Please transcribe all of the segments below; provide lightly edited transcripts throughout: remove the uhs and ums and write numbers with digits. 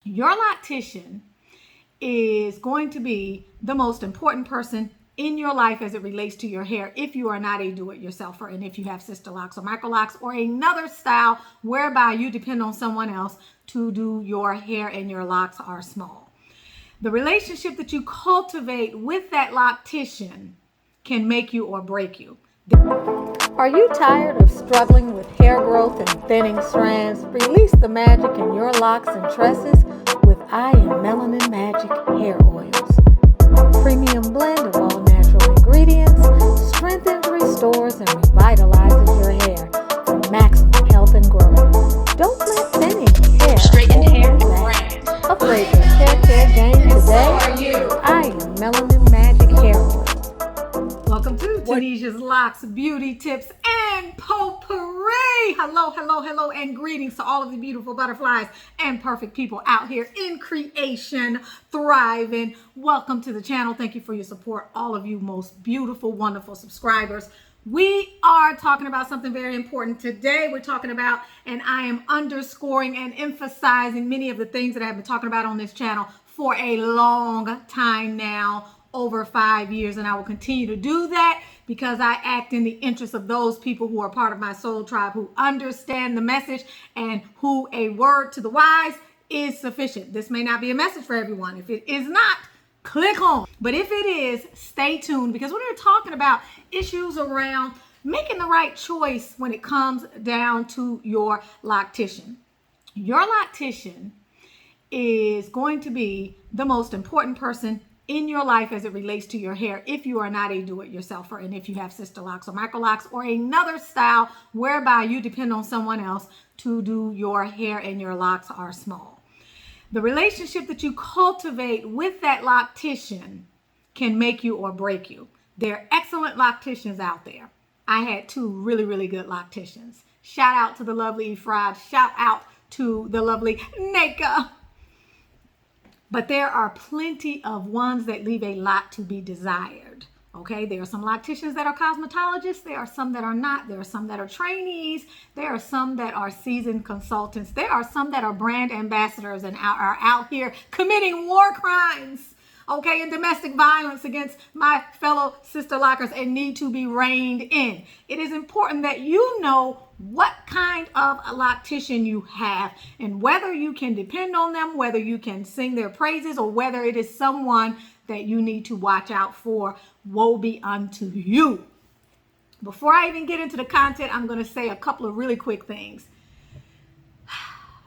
Your loctician is going to be the most important person in your life as it relates to your hair if you are not a do-it-yourselfer and if you have Sisterlocks or Microlocks or another style whereby you depend on someone else to do your hair and your locks are small. The relationship that you cultivate with that loctician can make you or break you. Are you tired of struggling with hair growth and thinning strands? Release the magic in your locks and tresses with I Am Melanin Magic Hair Oils. Our premium blend of all natural ingredients strengthens, restores, and revitalizes your hair for maximum health and growth. Don't let thinning hair straightened hair brand. Upgrade your hair care game today. I Am Melanin Magic Hair Oils. Welcome to Tanesia's Locks, Beauty Tips, and Potpourri. Hello, and greetings to all of the beautiful butterflies and perfect people out here in creation, thriving. Welcome to the channel. Thank you for your support, all of you most beautiful, wonderful subscribers. We are talking about something very important today. We're talking about, and I am underscoring and emphasizing many of the things that I've been talking about on this channel for a long time now, over 5 years, and I will continue to do that because I act in the interest of those people who are part of my soul tribe, who understand the message and who a word to the wise is sufficient. This may not be a message for everyone. If it is not, click home. But if it is, stay tuned, because when we're talking about issues around making the right choice when it comes down to your loctician. Your loctician is going to be the most important person in your life as it relates to your hair if you are not a do-it-yourselfer and if you have Sisterlocks or Microlocks or another style whereby you depend on someone else to do your hair and your locks are small. The relationship that you cultivate with that loctician can make you or break you. There are excellent locticians out there. I had two really good locticians. Shout out to the lovely Efrad. Shout out to the lovely Nika. But there are plenty of ones that leave a lot to be desired. Okay, there are some locticians that are cosmetologists. There are some that are not. There are some that are trainees. There are some that are seasoned consultants. There are some that are brand ambassadors and are out here committing war crimes, okay, and domestic violence against my fellow Sisterlockers and need to be reined in. It is important that you know what kind of a loctician you have and whether you can depend on them, whether you can sing their praises, or whether it is someone that you need to watch out for. Woe be unto you. Before I even get into the content, I'm going to say a couple of really quick things.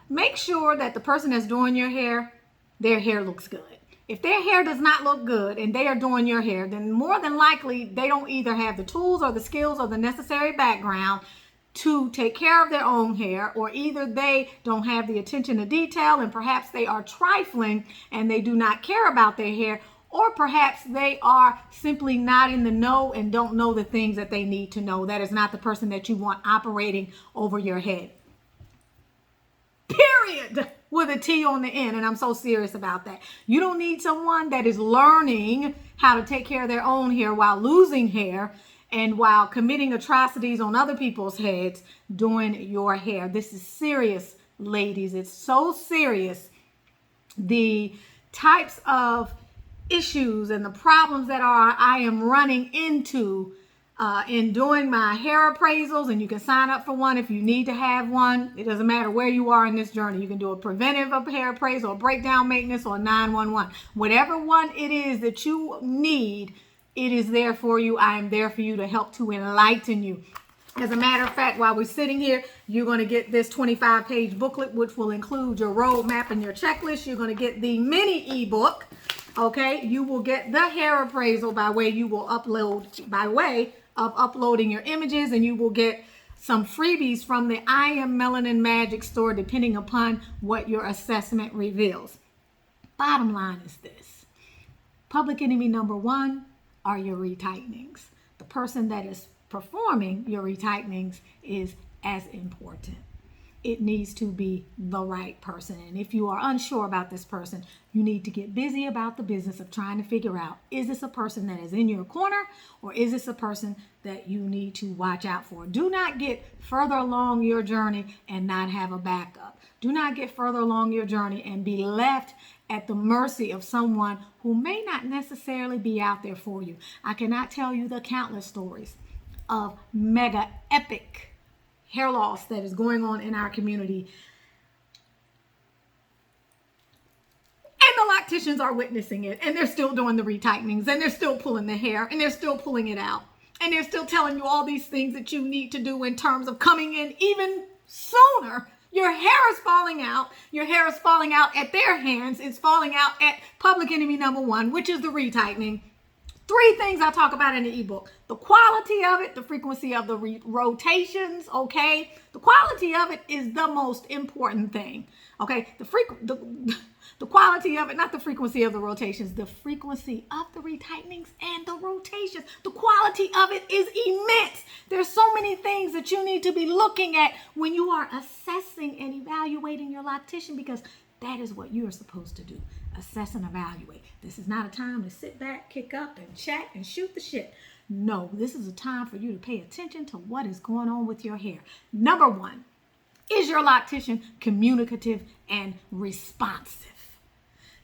Make sure that the person that's doing your hair, their hair looks good. If their hair does not look good and they are doing your hair, then more than likely they don't either have the tools or the skills or the necessary background to take care of their own hair, or either they don't have the attention to detail and perhaps they are trifling and they do not care about their hair, or perhaps they are simply not in the know and don't know the things that they need to know. That is not the person that you want operating over your head. Period. With a T on the end, and I'm so serious about that. You don't need someone that is learning how to take care of their own hair while losing hair and while committing atrocities on other people's heads doing your hair. This is serious, ladies. It's so serious. The types of issues and the problems that I am running into in doing my hair appraisals, and you can sign up for one if you need to have one. It doesn't matter where you are in this journey. You can do a preventive hair appraisal, a breakdown maintenance, or 911. Whatever one it is that you need, it is there for you. I am there for you to help to enlighten you. As a matter of fact, while we're sitting here, you're going to get this 25-page booklet, which will include your roadmap and your checklist. You're going to get the mini ebook. Okay, you will get the hair appraisal by way of uploading your images, and you will get some freebies from the I Am Melanin Magic store depending upon what your assessment reveals. Bottom line is this: public enemy number one are your retightenings. The person that is performing your retightenings is as important. It needs to be the right person. And if you are unsure about this person, you need to get busy about the business of trying to figure out, is this a person that is in your corner, or is this a person that you need to watch out for? Do not get further along your journey and not have a backup. Do not get further along your journey and be left at the mercy of someone who may not necessarily be out there for you. I cannot tell you the countless stories of mega epic hair loss that is going on in our community. And the locticians are witnessing it, and they're still doing the retightenings, and they're still pulling the hair, and they're still pulling it out. And they're still telling you all these things that you need to do in terms of coming in even sooner. Your hair is falling out. Your hair is falling out at their hands. It's falling out at public enemy number one, which is the retightening. 3 things I talk about in the ebook. The quality of it, the frequency of the rotations, okay? The quality of it is the most important thing, okay? The quality of it, not the frequency of the rotations, the frequency of the retightenings and the rotations. The quality of it is immense. There's so many things that you need to be looking at when you are assessing and evaluating your loctician, because that is what you are supposed to do. Assess and evaluate. This is not a time to sit back, kick up, and chat and shoot the shit. No, this is a time for you to pay attention to what is going on with your hair. Number 1, is your loctician communicative and responsive?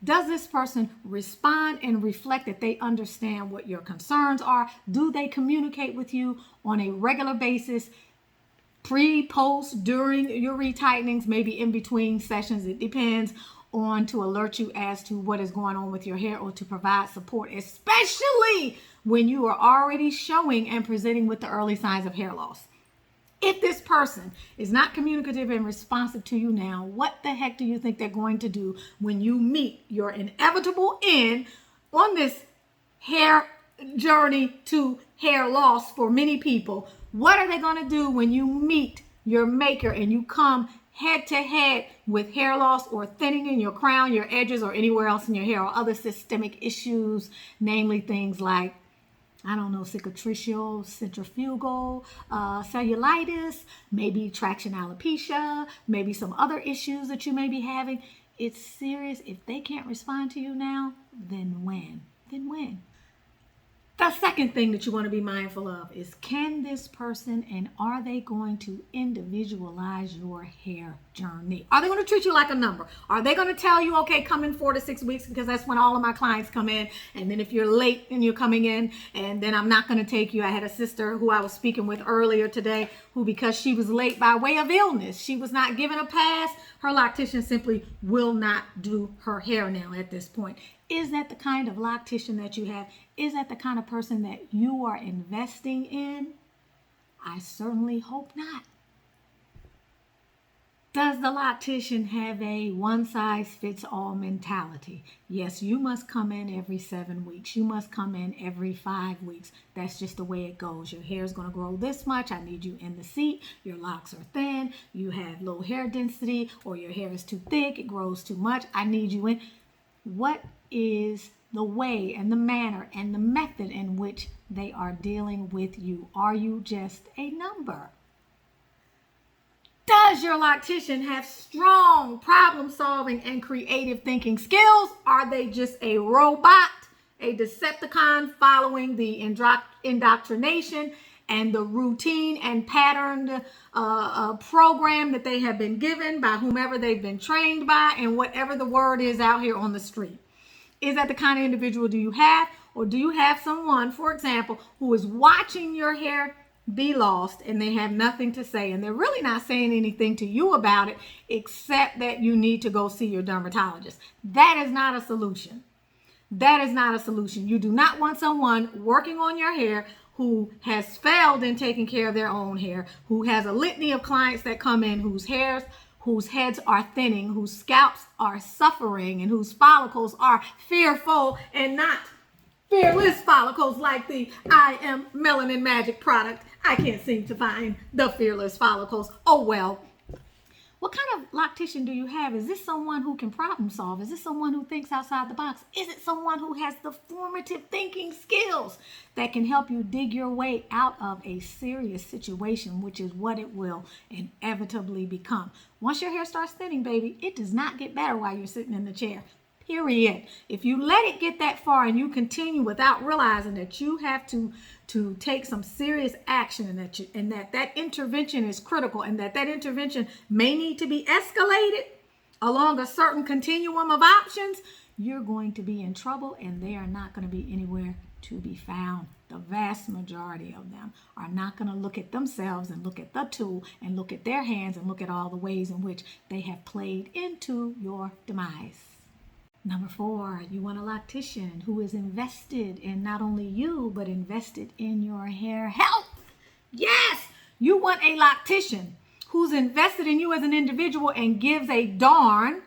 Does this person respond and reflect that they understand what your concerns are? Do they communicate with you on a regular basis? Pre, post, during your retightenings, maybe in between sessions, it depends on, to alert you as to what is going on with your hair or to provide support, especially when you are already showing and presenting with the early signs of hair loss. If this person is not communicative and responsive to you now, what the heck do you think they're going to do when you meet your inevitable end on this hair journey to hair loss for many people? What are they going to do when you meet your maker and you come head to head with hair loss or thinning in your crown, your edges, or anywhere else in your hair, or other systemic issues, namely things like, I don't know, cicatricial, centrifugal, cellulitis, maybe traction alopecia, maybe some other issues that you may be having? It's serious. If they can't respond to you now, then when? Then when? The second thing that you want to be mindful of is, can this person and are they going to individualize your hair journey? Are they going to treat you like a number? Are they going to tell you, okay, come in 4 to 6 weeks, because that's when all of my clients come in. And then if you're late and you're coming in, and then I'm not going to take you. I had a sister who I was speaking with earlier today who, because she was late by way of illness, she was not given a pass. Her loctician simply will not do her hair now at this point. Is that the kind of loctician that you have? Is that the kind of person that you are investing in? I certainly hope not. Does the loctician have a one-size-fits-all mentality? Yes, you must come in every 7 weeks. You must come in every 5 weeks. That's just the way it goes. Your hair is going to grow this much. I need you in the seat. Your locks are thin. You have low hair density, or your hair is too thick. It grows too much. I need you in. What is the way and the manner and the method in which they are dealing with you? Are you just a number? Does your loctician have strong problem solving and creative thinking skills? Are they just a robot, a Decepticon following the indoctrination and the routine and patterned program that they have been given by whomever they've been trained by, and whatever the word is out here on the street? Is that the kind of individual do you have? Or do you have someone, for example, who is watching your hair be lost and they have nothing to say, and they're really not saying anything to you about it except that you need to go see your dermatologist? That is not a solution. That is not a solution. You do not want someone working on your hair who has failed in taking care of their own hair, who has a litany of clients that come in whose heads are thinning, whose scalps are suffering, and whose follicles are fearful and not fearless follicles like the I Am Melanin Magic product. I can't seem to find the fearless follicles. Oh well. What kind of loctician do you have? Is this someone who can problem solve? Is this someone who thinks outside the box? Is it someone who has the formative thinking skills that can help you dig your way out of a serious situation, which is what it will inevitably become? Once your hair starts thinning, baby, it does not get better while you're sitting in the chair. Period. If you let it get that far and you continue without realizing that you have to take some serious action, and that intervention is critical, and that intervention may need to be escalated, along a certain continuum of options, you're going to be in trouble, and they are not going to be anywhere to be found. The vast majority of them are not going to look at themselves and look at the tool and look at their hands and look at all the ways in which they have played into your demise. Number 4, you want a loctician who is invested in not only you, but invested in your hair health. Yes, you want a loctician who's invested in you as an individual and gives a darn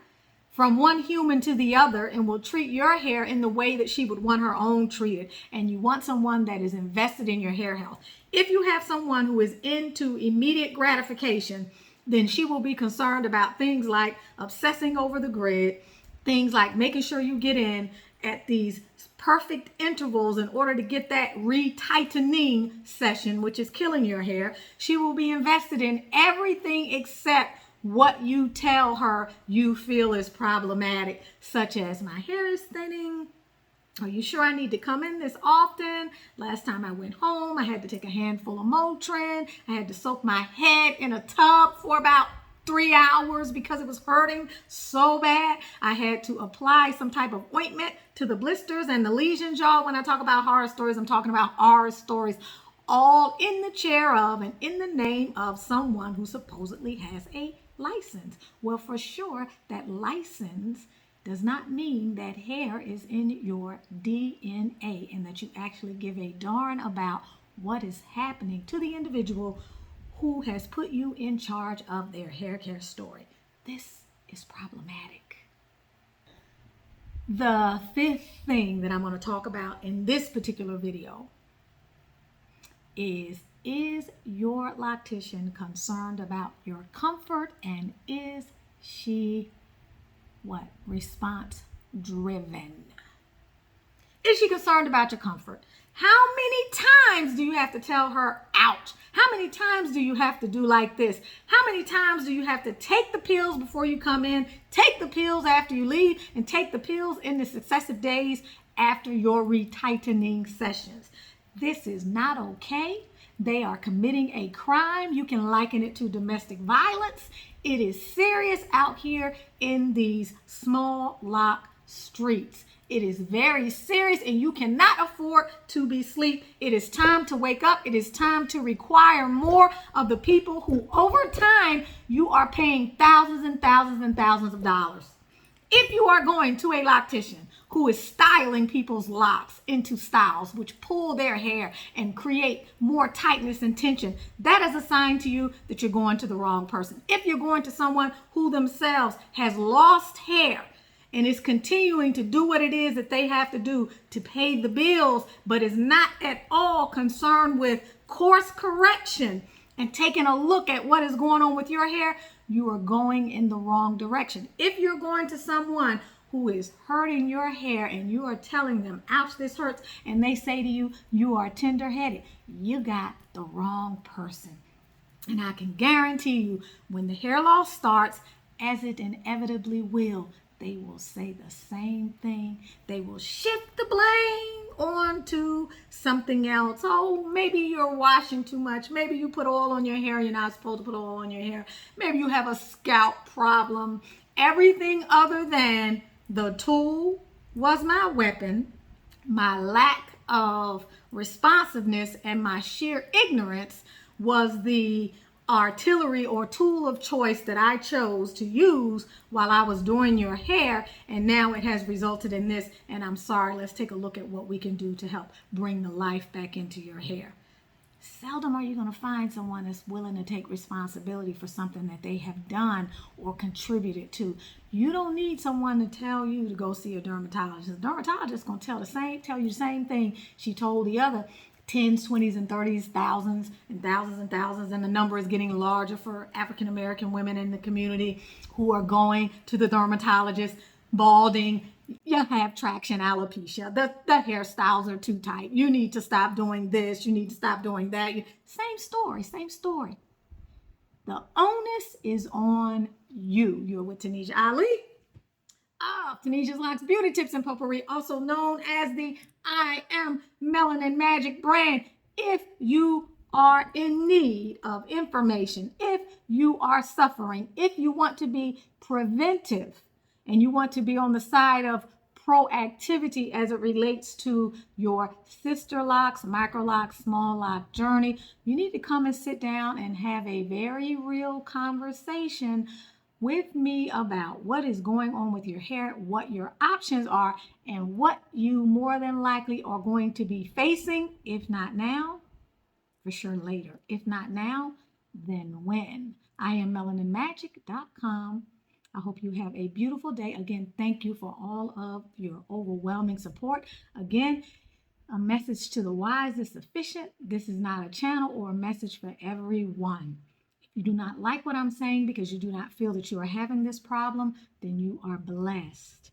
from one human to the other and will treat your hair in the way that she would want her own treated. And you want someone that is invested in your hair health. If you have someone who is into immediate gratification, then she will be concerned about things like obsessing over the grid, things like making sure you get in at these perfect intervals in order to get that retightening session, which is killing your hair. She will be invested in everything except what you tell her you feel is problematic, such as my hair is thinning. Are you sure I need to come in this often? Last time I went home, I had to take a handful of Motrin. I had to soak my head in a tub for about 3 hours because it was hurting so bad. I had to apply some type of ointment to the blisters and the lesions, y'all. When I talk about horror stories, I'm talking about horror stories, all in the chair of and in the name of someone who supposedly has a license. Well, for sure, that license does not mean that hair is in your DNA and that you actually give a darn about what is happening to the individual who has put you in charge of their hair care story. This is problematic. The 5th thing that I'm going to talk about in this particular video is your loctician concerned about your comfort, and is she what? Response driven. Is she concerned about your comfort? How many times do you have to tell her, ouch? How many times do you have to do like this? How many times do you have to take the pills before you come in, take the pills after you leave, and take the pills in the successive days after your retightening sessions? This is not okay. They are committing a crime. You can liken it to domestic violence. It is serious out here in these small lock streets. It is very serious, and you cannot afford to be asleep. It is time to wake up. It is time to require more of the people who over time you are paying thousands and thousands and thousands of dollars. If you are going to a loctician who is styling people's locks into styles which pull their hair and create more tightness and tension, that is a sign to you that you're going to the wrong person. If you're going to someone who themselves has lost hair and is continuing to do what it is that they have to do to pay the bills, but is not at all concerned with course correction and taking a look at what is going on with your hair, you are going in the wrong direction. If you're going to someone who is hurting your hair and you are telling them, ouch, this hurts, and they say to you, you are tender-headed, you got the wrong person. And I can guarantee you, when the hair loss starts, as it inevitably will, they will say the same thing. They will shift the blame onto something else. Oh, maybe you're washing too much. Maybe you put oil on your hair. You're not supposed to put oil on your hair. Maybe you have a scalp problem. Everything other than the tool was my weapon, my lack of responsiveness, and my sheer ignorance was the artillery or tool of choice that I chose to use while I was doing your hair, and now it has resulted in this, and I'm sorry. Let's take a look at what we can do to help bring the life back into your hair. Seldom are you going to find someone that's willing to take responsibility for something that they have done or contributed to. You don't need someone to tell you to go see a dermatologist. The dermatologist is going to tell you the same thing she told the other 10s, 20s, and 30s, thousands and thousands and thousands, and the number is getting larger for African American women in the community who are going to the dermatologist, balding. You have traction alopecia. The hairstyles are too tight. You need to stop doing this. You need to stop doing that. Same story, same story. The onus is on you. You're with Tanisha Ali of Tanisha's Locks Beauty Tips and Potpourri, also known as the I Am Melanin Magic brand. If you are in need of information, if you are suffering, if you want to be preventive and you want to be on the side of proactivity as it relates to your Sisterlocks, Microlocks, small lock journey, you need to come and sit down and have a very real conversation with me about what is going on with your hair, what your options are, and what you more than likely are going to be facing, if not now, for sure later. If not now, then when? I am melaninmagic.com. I hope you have a beautiful day. Again, thank you for all of your overwhelming support. Again, a message to the wise is sufficient. This is not a channel or a message for everyone. If you do not like what I'm saying because you do not feel that you are having this problem, then you are blessed.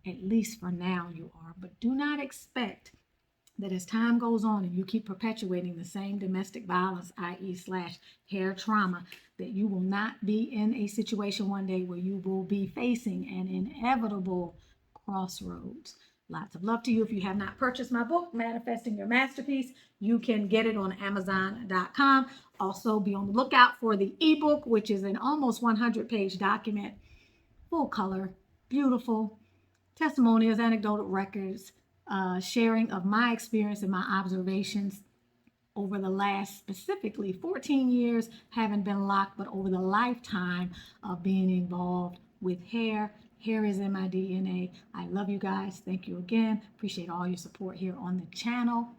At least for now you are. But do not expect that as time goes on and you keep perpetuating the same domestic violence, i.e. / hair trauma, that you will not be in a situation one day where you will be facing an inevitable crossroads. Lots of love to you. If you have not purchased my book, Manifesting Your Masterpiece, you can get it on Amazon.com. Also, be on the lookout for the ebook, which is an almost 100-page document, full color, beautiful, testimonials, anecdotal records, sharing of my experience and my observations over the last specifically 14 years, haven't been locked, but over the lifetime of being involved with hair. Hair is in my DNA. I love you guys. Thank you again. Appreciate all your support here on the channel.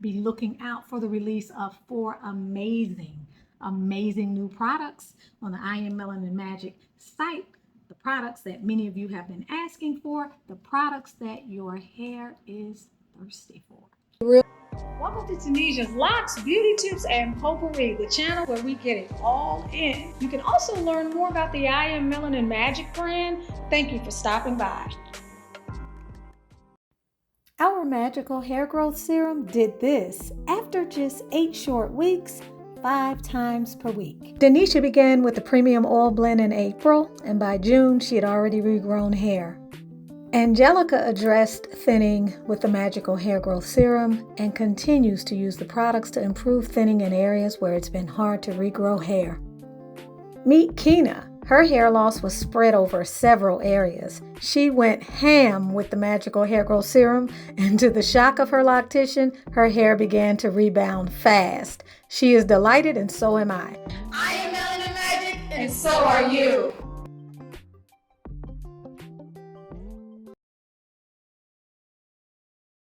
Be looking out for the release of 4 amazing new products on the I Am Melanin Magic site. The products that many of you have been asking for, the products that your hair is thirsty for. Welcome to Tunisia's Locs, Beauty Tips, and Potpourri, the channel where we get it all in. You can also learn more about the I Am Melanin Magic brand. Thank you for stopping by. Our magical hair growth serum did this after just 8 short weeks, 5 times per week. Denisha began with the premium oil blend in April, and by June, she had already regrown hair. Angelica addressed thinning with the magical hair growth serum and continues to use the products to improve thinning in areas where it's been hard to regrow hair. Meet Kina. Her hair loss was spread over several areas. She went ham with the magical hair growth serum, and to the shock of her loctician, her hair began to rebound fast. She is delighted, and so am I. I am Melanin Magic, and so are you.